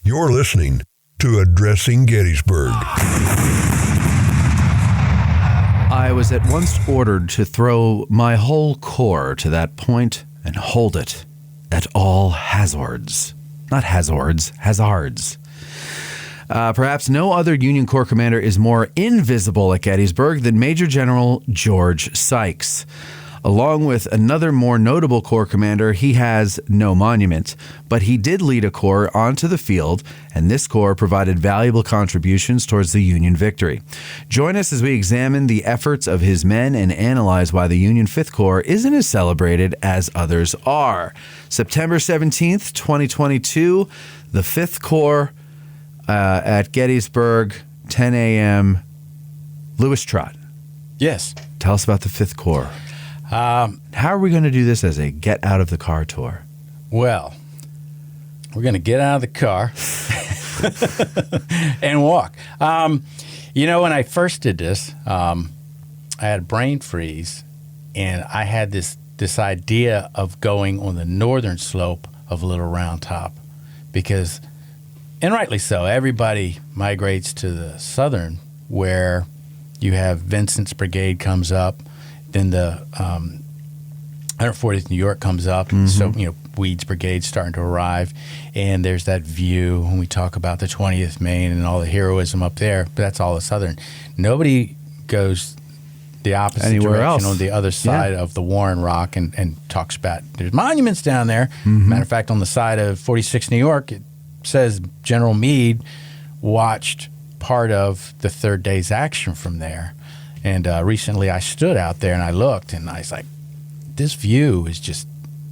You're listening to Addressing Gettysburg. I was at once ordered to throw my whole corps to that point and hold it at all hazards. Not hazards, hazards. Perhaps no other Union Corps commander is more invisible at Gettysburg than Major General George Sykes. Along with another more notable Corps commander, he has no monument, but he did lead a corps onto the field, and this corps provided valuable contributions towards the Union victory. Join us as we examine the efforts of his men and analyze why the Union Fifth Corps isn't as celebrated as others are. September 17th, 2022, the Fifth Corps at Gettysburg, 10 a.m. Louis Trott. Yes. Tell us about the Fifth Corps. How are we going to do this as a get out of the car tour? Well, we're going to get out of the car and walk. When I first did this, I had a brain freeze, and I had this idea of going on the northern slope of Little Round Top because, and rightly so, everybody migrates to the southern where you have Vincent's Brigade comes up. Then the 140th New York comes up, so Weed's Brigade's starting to arrive, and there's that view when we talk about the 20th Maine and all the heroism up there. But that's all the southern. Nobody goes the opposite Anywhere direction else. on the other side of the Warren Rock and talks about there's monuments down there. Matter of fact, on the side of 46 New York, it says General Meade watched part of the third day's action from there. And recently I stood out there and I looked and I was like, this view is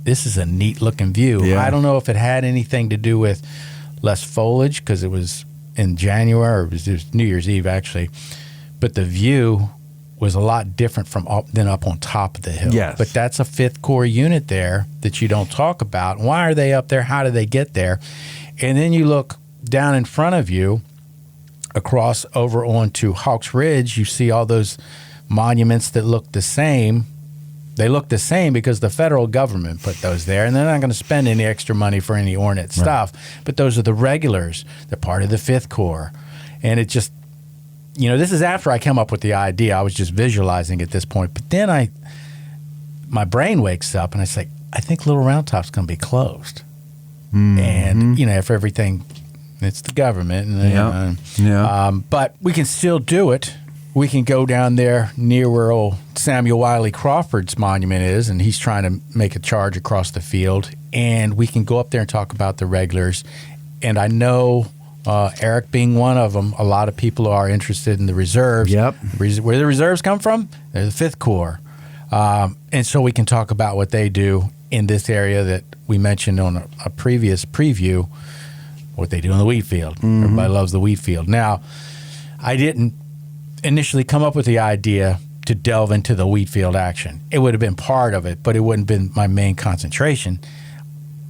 this is a neat looking view. Yeah. I don't know if it had anything to do with less foliage because it was in January or it was New Year's Eve actually. But the view was a lot different than up on top of the hill. Yes. But that's a Fifth Corps unit there that you don't talk about. Why are they up there? How did they get there? And then you look down in front of you across over onto Hawks Ridge, you see all those monuments that look the same. They look the same because the federal government put those there, and they're not going to spend any extra money for any ornate stuff. But those are the regulars. They're part of the Fifth Corps. And it just, this is after I came up with the idea. I was just visualizing at this point. But then my brain wakes up, and I say, I think Little Round Top's going to be closed. And, after everything, it's the government. And, but we can still do it. We can go down there near where old Samuel Wiley Crawford's monument is, and he's trying to make a charge across the field. And we can go up there and talk about the regulars. And I know Eric being one of them, a lot of people are interested in the reserves. Yep. Where the reserves come from? They're the Fifth Corps. And so we can talk about what they do in this area that we mentioned on a previous preview, what they do in the wheat field. Everybody loves the wheat field. Now, I didn't initially come up with the idea to delve into the wheat field action. It would have been part of it, but it wouldn't have been my main concentration.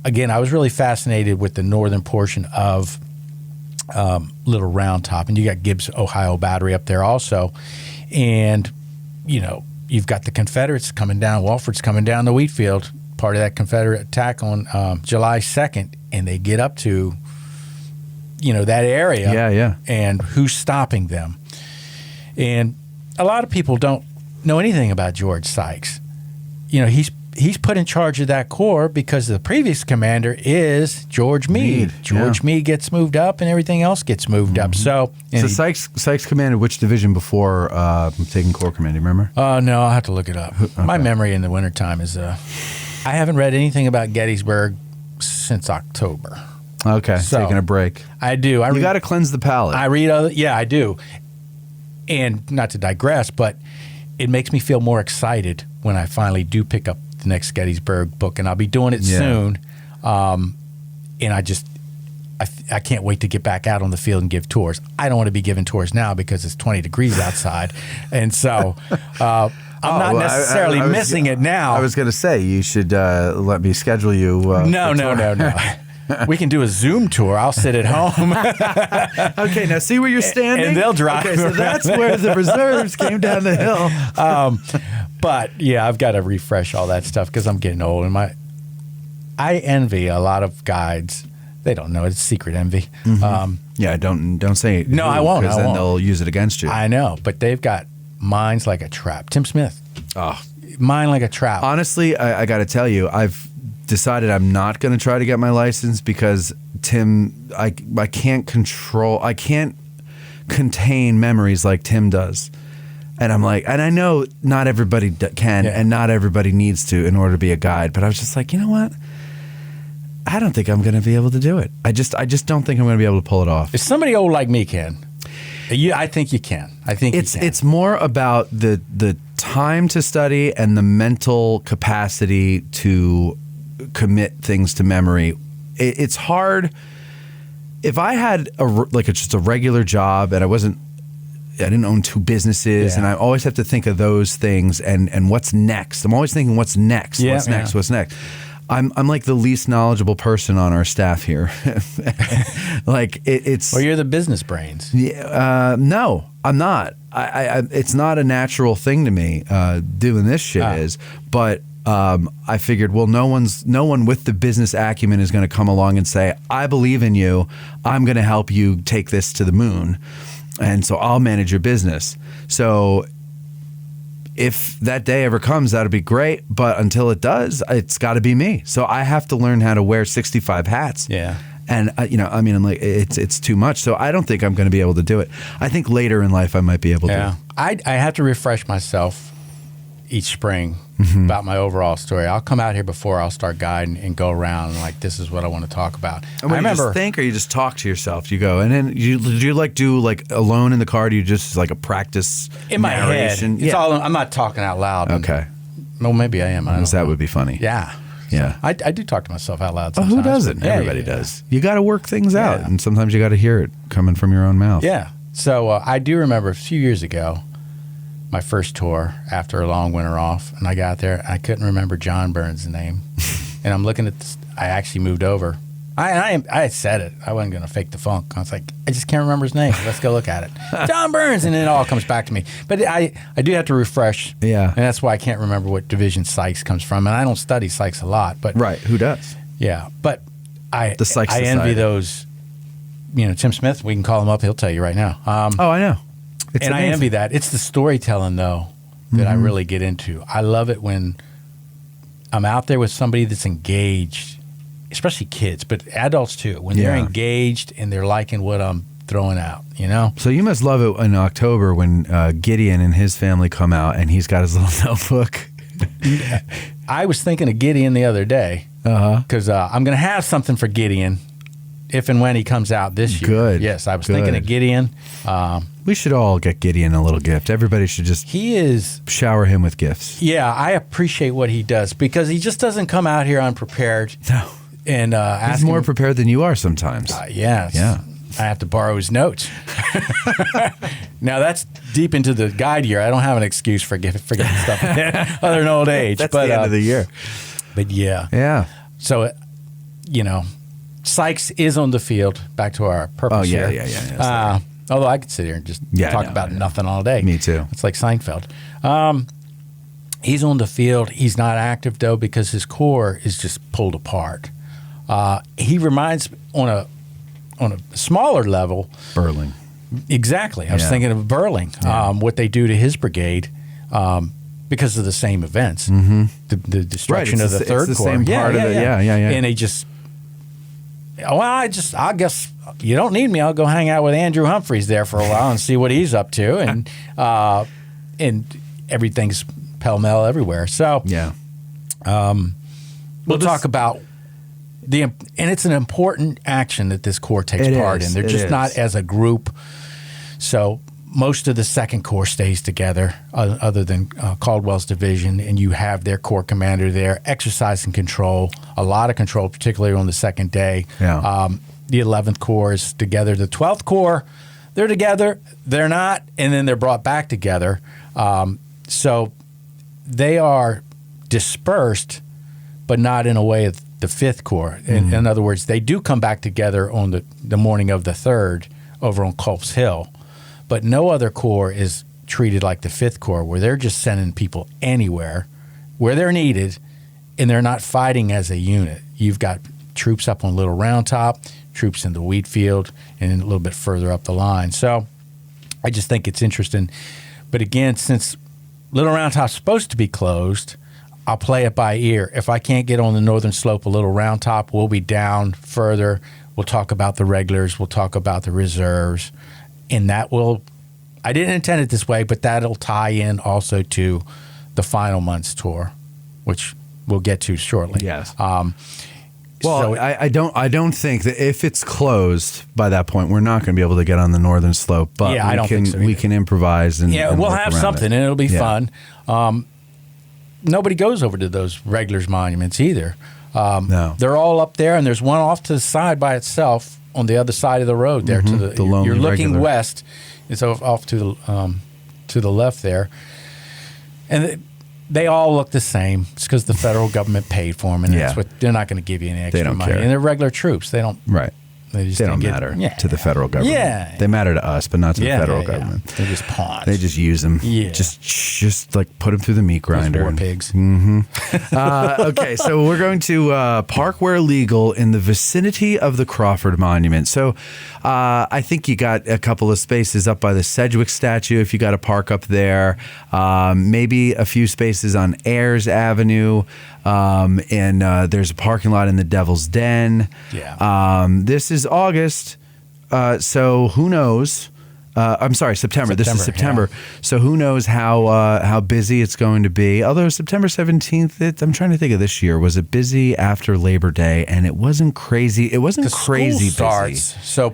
Again, I was really fascinated with the northern portion of Little Round Top, and you got Gibbs, Ohio Battery up there also. And, you've got the Confederates coming down, Walford's coming down the wheat field, part of that Confederate attack on July 2nd, and they get up to that area. Yeah. And who's stopping them? And a lot of people don't know anything about George Sykes. He's put in charge of that corps because the previous commander is George Meade. George Meade gets moved up and everything else gets moved up. So Sykes commanded which division before taking corps command? Do you remember? No, I'll have to look it up. Okay. My memory in the wintertime is I haven't read anything about Gettysburg since October. Okay, so, taking a break. I do. You got to cleanse the palate. I read I do. And not to digress, but it makes me feel more excited when I finally do pick up the next Gettysburg book, and I'll be doing it soon. And I can't wait to get back out on the field and give tours. I don't want to be giving tours now because it's 20 degrees outside, and so I'm not necessarily missing it now. I was going to say you should let me schedule you. No. We can do a Zoom tour. I'll sit at home. Okay, now see where you're standing? And they'll drive. Okay, so that's where the reserves came down the hill. But, yeah, I've got to refresh all that stuff because I'm getting old. And I envy a lot of guides They don't know. It's secret envy. Yeah, don't say No, I won't. because I then won't. they'll use it against you. I know, but they've got minds like a trap. Tim Smith, mind like a trap. Honestly, I got to tell you, I've decided I'm not going to try to get my license because Tim, I can't contain memories like Tim does. And I'm like, and I know not everybody can and not everybody needs to in order to be a guide, but I was just like, you know what? I don't think I'm going to be able to do it. I just don't think I'm going to be able to pull it off. If somebody old like me can, I think you can. I think it's more about the time to study and the mental capacity to commit things to memory. It's hard. If I had just a regular job and I didn't own two businesses, and I always have to think of those things and what's next. I'm always thinking, what's next? Yeah, what's next? What's next? I'm like the least knowledgeable person on our staff here. Like it's. Well, you're the business brains. No, I'm not. It's not a natural thing to me. Doing this shit is, but. I figured, well, no one with the business acumen is going to come along and say, I believe in you. I'm going to help you take this to the moon. And so I'll manage your business. So if that day ever comes, that'll be great. But until it does, it's got to be me. So I have to learn how to wear 65 hats. Yeah. And, I'm like, it's too much. So I don't think I'm going to be able to do it. I think later in life I might be able to. I have to refresh myself each spring about my overall story. I'll come out here before I'll start guiding and go around and like, this is what I want to talk about. And I remember, you just think, or you just talk to yourself? You go, and then do you do alone in the car? Do you just like a practice in my narration? head? It's all. I'm not talking out loud. Okay. Well, maybe I am. I don't know. That would be funny. Yeah. Yeah. So I do talk to myself out loud sometimes. Who doesn't? Everybody does. You got to work things out, and sometimes you got to hear it coming from your own mouth. Yeah. So I do remember a few years ago, my first tour after a long winter off, and I got there. I couldn't remember John Burns' name, and I'm looking at this. I actually moved over. I had said it. I wasn't going to fake the funk. I was like, I just can't remember his name. Let's go look at it. John Burns, and then it all comes back to me. But I do have to refresh. Yeah, and that's why I can't remember what division Sykes comes from, and I don't study Sykes a lot. But right, who does? Yeah, but I Society. envy those. Tim Smith. We can call him up. He'll tell you right now. I know. It's and amazing. I envy that. It's the storytelling, though, that I really get into. I love it when I'm out there with somebody that's engaged, especially kids, but adults too, when they're engaged and they're liking what I'm throwing out, So you must love it in October when Gideon and his family come out and he's got his little notebook. I was thinking of Gideon the other day because I'm going to have something for Gideon if and when he comes out this year. Good. Yes, I was thinking of Gideon. We should all get Gideon a little gift. Everybody should just shower him with gifts. Yeah, I appreciate what he does because he just doesn't come out here unprepared. No. And he's more prepared than you are sometimes. Yeah. I have to borrow his notes. Now, that's deep into the guide year. I don't have an excuse for forgetting stuff other than old age. That's the end of the year. But yeah. Yeah. So, Sykes is on the field. Back to our purpose here. Yeah. Although I could sit here and just talk about nothing all day. Me too. It's like Seinfeld. He's on the field. He's not active, though, because his core is just pulled apart. He reminds on a smaller level. Burling. Exactly. I was thinking of Burling, what they do to his brigade because of the same events. Mm-hmm. The destruction of the Third Corps. Same part of it. Yeah. And they just, I guess you don't need me. I'll go hang out with Andrew Humphreys there for a while and see what he's up to. And everything's pell-mell everywhere. So we'll talk about and it's an important action that this Corps takes part in. They're just not as a group. So most of the Second Corps stays together, other than Caldwell's division, and you have their Corps commander there exercising control, a lot of control, particularly on the second day. Yeah. The 11th Corps is together. The 12th Corps, they're together, they're not, and then they're brought back together. So they are dispersed, but not in a way of the 5th Corps. In other words, they do come back together on the morning of the 3rd over on Culp's Hill, but no other Corps is treated like the 5th Corps, where they're just sending people anywhere where they're needed, and they're not fighting as a unit. You've got troops up on Little Round Top, troops in the wheat field, and then a little bit further up the line. So I just think it's interesting. But again, since Little Round Top's supposed to be closed, I'll play it by ear. If I can't get on the northern slope of Little Round Top, we'll be down further. We'll talk about the regulars. We'll talk about the reserves. And that will, I didn't intend it this way, but that'll tie in also to the final month's tour, which we'll get to shortly. Yes. Well, I don't think that if it's closed by that point, we're not going to be able to get on the northern slope. But I don't think so we either. can improvise and we'll work have around something, it. and it'll be fun. Nobody goes over to those regulars monuments either. No. They're all up there, and there's one off to the side by itself on the other side of the road there. To the lonely you're looking regular. west. It's off to the left there, and they all look the same. It's because the federal government paid for them, and that's what they're not going to give you any extra don't money. care. And they're regular troops. They don't. Right. They just don't matter to the federal government. Yeah. They matter to us, but not to the federal government. They're just pawns. They just use them. Yeah. Just like put them through the meat grinder. War pigs. Okay, so we're going to park where legal in the vicinity of the Crawford Monument. So I think you got a couple of spaces up by the Sedgwick statue if you got to park up there. Maybe a few spaces on Ayers Avenue. And there's a parking lot in the Devil's Den. Yeah. This is August, so who knows? I'm sorry, September. This is September. Yeah. So who knows how busy it's going to be. Although September 17th, I'm trying to think of this year. Was it busy after Labor Day? And it wasn't crazy. It wasn't crazy school starts, busy. So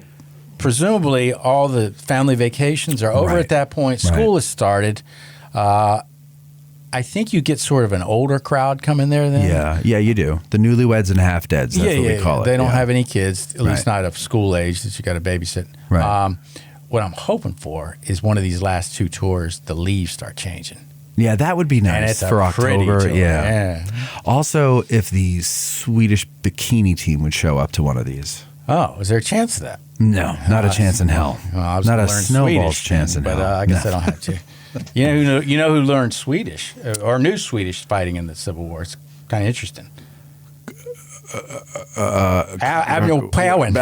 presumably all the family vacations are over at that point. School has started. I think you get sort of an older crowd coming there then. Yeah, you do. The newlyweds and half-deads, that's what we call it. They don't have any kids, at least not of school age that you got to babysit. Right. What I'm hoping for is one of these last two tours, the leaves start changing. Yeah, that would be nice And it's for a pretty October. tour, yeah. Also, if the Swedish bikini team would show up to one of these. Oh, is there a chance of that? No, not a chance in hell. Well, I was not gonna a learn snowball's Swedish chance in but hell. I guess I don't have to. You know who learned Swedish or knew Swedish fighting in the Civil War? It's kind of interesting. Admiral Powin.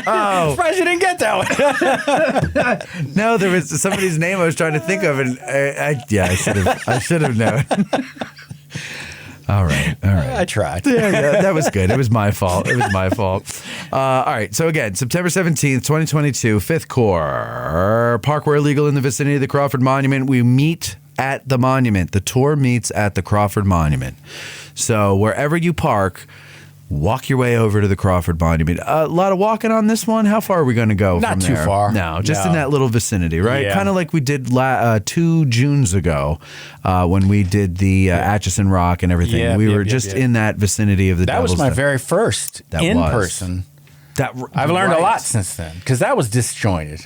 Oh, Surprised you didn't get that one. no, there was somebody's name I was trying to think of, and I should have known. All right. I tried. Yeah, that was good. It was my fault. All right. So again, September 17th, 2022, 5th Corps, park where legal in the vicinity of the Crawford Monument. We meet at the monument. The tour meets at the Crawford Monument. So wherever you park, walk your way over to the Crawford Monument. A lot of walking on this one. How far are we going to go Not from too there? far. No, just in that little vicinity, right? Yeah. Kind of like we did 2 Junes ago when we did the Atchison Rock and everything. Yeah, we yeah, were yeah, just yeah. in that vicinity of the That Devil's was my Den. very first That in was. person. I've learned a lot since then because that was disjointed.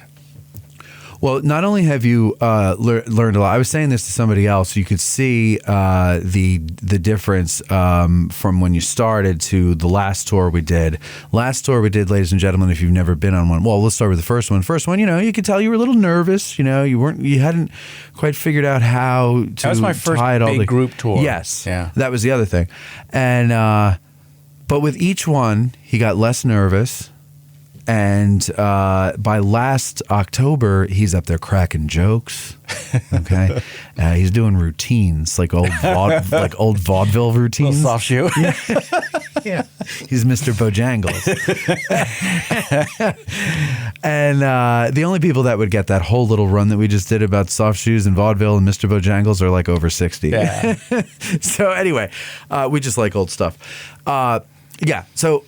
Well, not only have you learned a lot, I was saying this to somebody else. You could see the difference from when you started to the last tour we did. Last tour we did, ladies and gentlemen, if you've never been on one. Well, let's start with the first one. First one, you could tell you were a little nervous. You hadn't quite figured out how to That was my first tie it all big group tour. Yes, Yeah. that was the other thing. And but with each one, he got less nervous. And by last October, he's up there cracking jokes. Okay, he's doing routines like old vaudeville routines. Soft shoe. Yeah, he's Mr. Bojangles. And the only people that would get that whole little run that we just did about soft shoes and vaudeville and Mr. Bojangles are like over 60. Yeah. So anyway, we just like old stuff. Yeah. So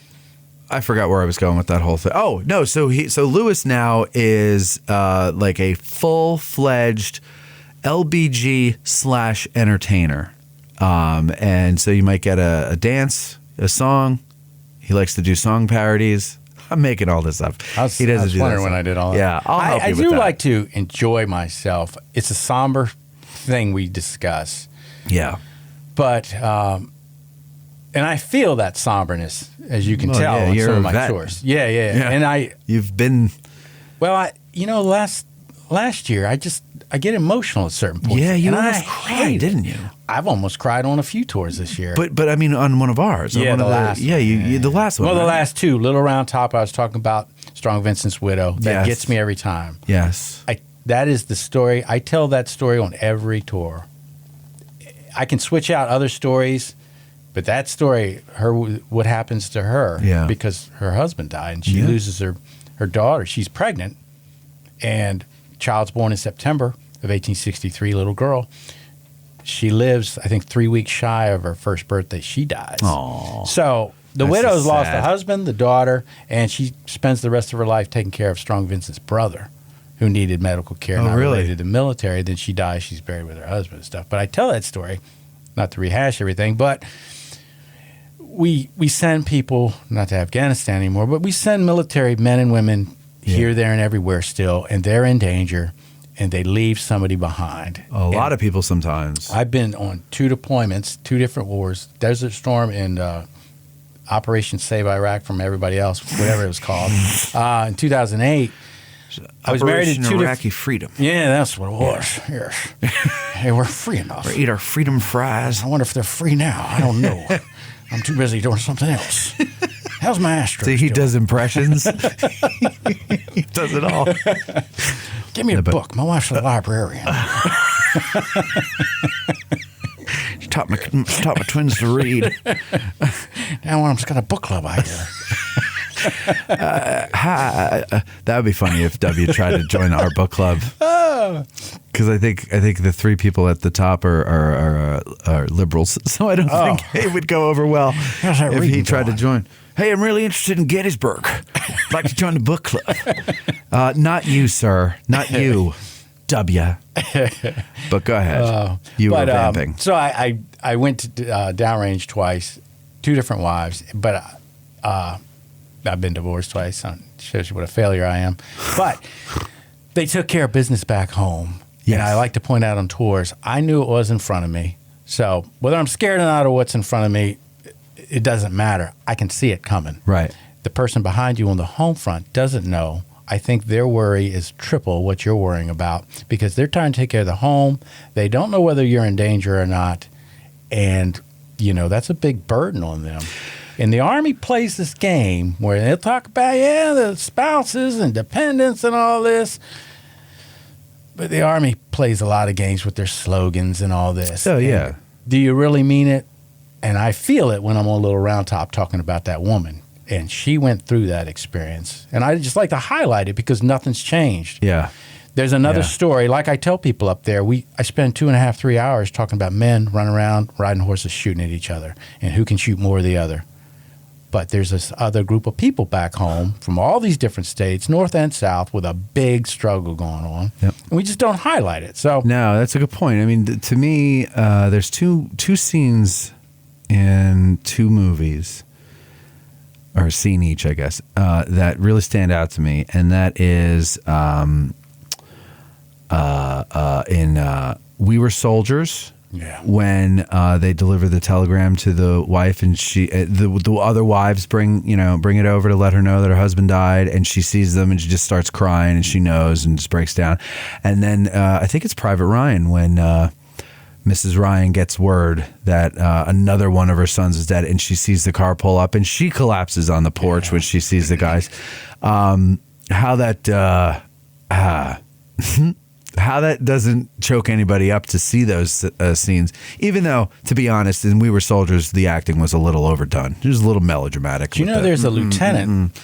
I forgot where I was going with that whole thing. Oh no. So Lewis now is like a full-fledged LBG / entertainer. And so you might get a dance, a song. He likes to do song parodies. I'm making all this up. I was do wondering when I did all that. Yeah, I'll help you I with do that. like to enjoy myself. It's a somber thing we discuss, Yeah. but and I feel that somberness, as you can Well, tell yeah, on you're some of a my vet. tours. Yeah. And You've been. last year, I get emotional at certain points. Yeah, you and almost I cried, hate it. didn't you? I've almost cried on a few tours this year. But I mean, on one of ours. Yeah, on one the of last Yeah, one. you the last one. Well, the right? last two, Little Round Top, I was talking about Strong Vincent's widow. That Yes. gets me every time. Yes. That is the story. I tell that story on every tour. I can switch out other stories, but that story, what happens to her, Yeah. because her husband died and she Yeah. loses her daughter. She's pregnant, and child's born in September of 1863, little girl. She lives, I think, 3 weeks shy of her first birthday. She dies. Aw. So the That's widow's so lost sad. the husband, the daughter, and she spends the rest of her life taking care of Strong Vincent's brother, who needed medical care, Oh, not really? related to the military. Then she dies. She's buried with her husband and stuff. But I tell that story, not to rehash everything, but we send people, not to Afghanistan anymore, but we send military men and women here, there, and everywhere still, and they're in danger, and they leave somebody behind. A lot of people sometimes. I've been on 2 deployments, 2 different wars, Desert Storm and Operation Save Iraq from everybody else, whatever it was called, in 2008. I was married to Operation 2 Iraqi Freedom. Yeah, that's what it was. Yes. Hey, we're free enough. Or eat our freedom fries. I wonder if they're free now. I don't know. I'm too busy doing something else. How's my Astros See, he doing? does impressions. He does it all. Give me a book. My wife's a librarian. She taught my twins to read. Now I'm just got a book club out here. That would be funny if W tried to join our book club. Because I think the 3 people at the top are liberals, so I don't think it would go over well How's that if he reading tried to going? join. Hey, I'm really interested in Gettysburg. I'd like to join the book club. Not you, sir. Not you, W. But go ahead. You were vamping. So I went to downrange twice, 2 different wives, but I've been divorced twice. So it shows you what a failure I am. But they took care of business back home. Yes. And I like to point out on tours, I knew it was in front of me. So whether I'm scared or not of what's in front of me, it doesn't matter. I can see it coming. Right. The person behind you on the home front doesn't know. I think their worry is triple what you're worrying about because they're trying to take care of the home. They don't know whether you're in danger or not. And, that's a big burden on them. And the Army plays this game where they'll talk about, the spouses and dependents and all this. But the Army plays a lot of games with their slogans and all this. Oh, yeah. And do you really mean it? And I feel it when I'm on a Little Round Top talking about that woman. And she went through that experience. And I just like to highlight it because nothing's changed. Yeah. There's another Yeah. story. Like I tell people up there, I spend 2.5, 3 hours talking about men running around, riding horses, shooting at each other, and who can shoot more of the other. But there's this other group of people back home from all these different states, north and south, with a big struggle going on. Yep. And we just don't highlight it. So No, that's a good point. I mean, to me, there's two scenes in 2 movies, or a scene each, I guess, that really stand out to me, and that is in We Were Soldiers. Yeah. When they deliver the telegram to the wife, and she, the other wives bring it over to let her know that her husband died, and she sees them and she just starts crying, and she knows and just breaks down. And then I think it's Private Ryan when Mrs. Ryan gets word that another one of her sons is dead, and she sees the car pull up, and she collapses on the porch when she sees the guys. How that doesn't choke anybody up to see those scenes, even though, to be honest, in We Were Soldiers, the acting was a little overdone. It was a little melodramatic. Do you know there's a lieutenant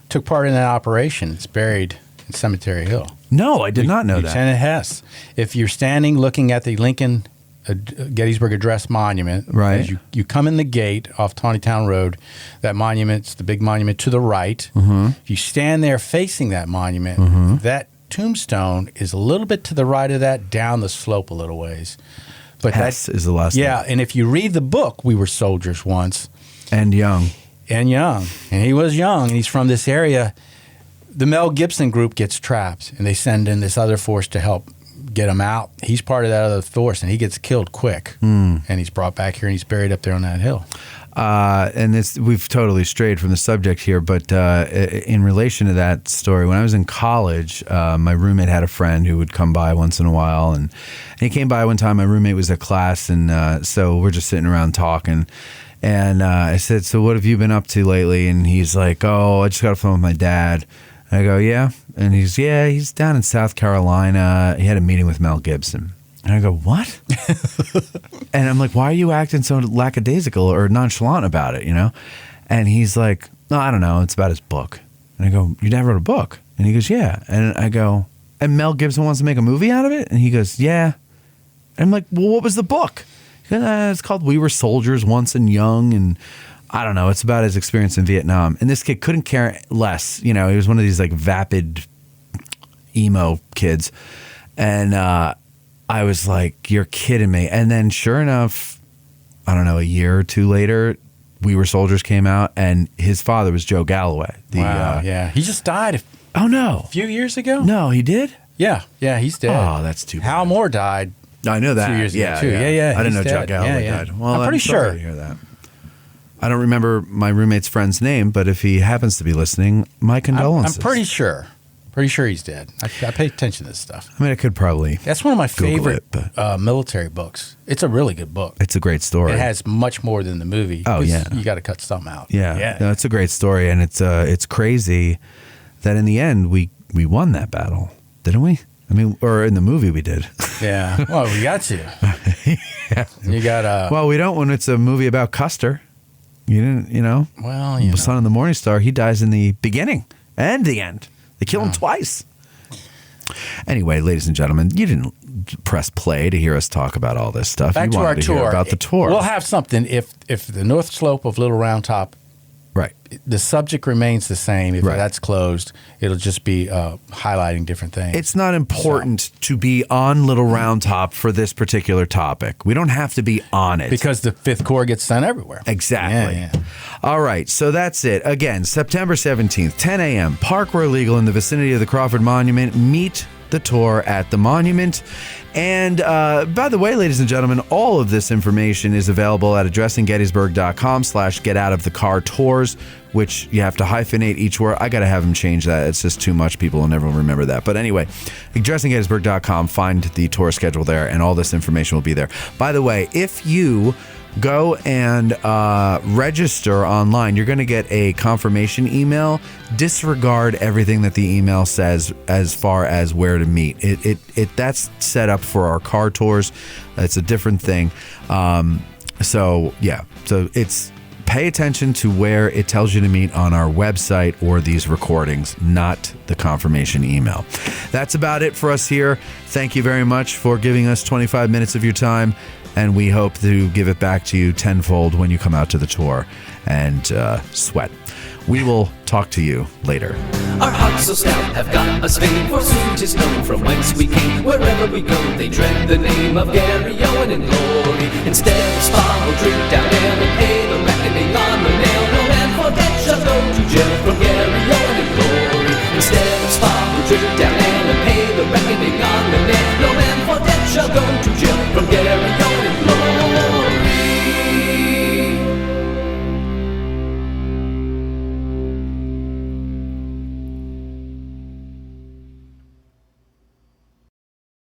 took part in that operation? It's buried in Cemetery Hill. No, I did not know that. Lieutenant Hess. If you're standing looking at the Lincoln Gettysburg Address Monument, Right. as you come in the gate off Tawnytown Road, that monument's the big monument to the right. If you stand there facing that monument, that tombstone is a little bit to the right of that, down the slope a little ways. But Hess is the last name. Yeah, and if you read the book, We Were Soldiers Once, And young. and he was young, and he's from this area. The Mel Gibson group gets trapped, and they send in this other force to help get him out. He's part of that other force, and he gets killed quick. And he's brought back here, and he's buried up there on that hill. And we've totally strayed from the subject here, but in relation to that story, when I was in college, my roommate had a friend who would come by once in a while, and he came by one time. My roommate was at class, and so we're just sitting around talking. And I said, "So what have you been up to lately?" And he's like, "Oh, I just got off the phone with my dad." And I go, "Yeah?" And he's down in South Carolina. He had a meeting with Mel Gibson. And I go, "What?" And I'm like, "Why are you acting so lackadaisical or nonchalant about it, you know?" And he's like, "No, I don't know. It's about his book." And I go, "Your dad wrote a book?" And he goes, "Yeah." And I go, "And Mel Gibson wants to make a movie out of it?" And he goes, "Yeah." And I'm like, "Well, what was the book?" He goes, "It's called We Were Soldiers Once and Young, and I don't know. It's about his experience in Vietnam." And this kid couldn't care less. You know, he was one of these like vapid emo kids. And I was like, "You're kidding me." And then sure enough, I don't know, a year or two later, We Were Soldiers came out, and his father was Joe Galloway. Wow, yeah. He just died Oh, no. a few years ago? No, he did? Yeah, he's dead. Oh, that's too bad. Hal Moore died. I know that. A few years ago, too. Yeah. Yeah, I didn't know he's Joe dead. Galloway Yeah. died. Well, I'm pretty sorry sure. to hear that. I don't remember my roommate's friend's name, but if he happens to be listening, my condolences. I'm pretty sure. Pretty sure he's dead. I pay attention to this stuff. I mean, I could probably. That's one of my Google favorite it, military books. It's a really good book. It's a great story. It has much more than the movie. Oh, yeah. You got to cut some out. Yeah. No, it's a great story, and it's crazy that in the end we won that battle, didn't we? I mean, or in the movie we did. Yeah. Well, we got to. Yeah. You got Well, we don't when it's a movie about Custer. You didn't, you know. Well, you know. Son of the Morning Star. He dies in the beginning and the end. They kill him twice. Anyway, ladies and gentlemen, you didn't press play to hear us talk about all this stuff. Back you to wanted our to tour. hear about the tour. We'll have something if the North Slope of Little Round Top. Right. The subject remains the same. If Right. that's closed, it'll just be highlighting different things. It's not important to be on Little Round Top for this particular topic. We don't have to be on it. because the Fifth Corps gets sent everywhere. Exactly. Yeah. All right, so that's it. Again, September 17th, 10 a.m., park where legal in the vicinity of the Crawford Monument. Meet the tour at the monument. And by the way, ladies and gentlemen, all of this information is available at addressinggettysburg.com/get-out-of-the-car-tours, which you have to hyphenate each word. I got to have them change that. It's just too much. People will never remember that. But anyway, addressinggettysburg.com, find the tour schedule there, and all this information will be there. By the way, if you go and register online, you're going to get a confirmation email. Disregard everything that the email says as far as where to meet. That's set up for our car tours. It's a different thing. So it's pay attention to where it tells you to meet on our website or these recordings, not the confirmation email. That's about it for us here. Thank you very much for giving us 25 minutes of your time. And we hope to give it back to you tenfold when you come out to the tour and sweat. We will talk to you later. Our hearts so stout have got us famed, for soon 'tis known from whence we came. Wherever we go, they dread the name of Gary Owen in glory. Instead of spa, we'll drink down ale and pay the reckoning on the nail. No man for debt shall go to jail from Gary Owen in glory. Instead of spa, we'll drink down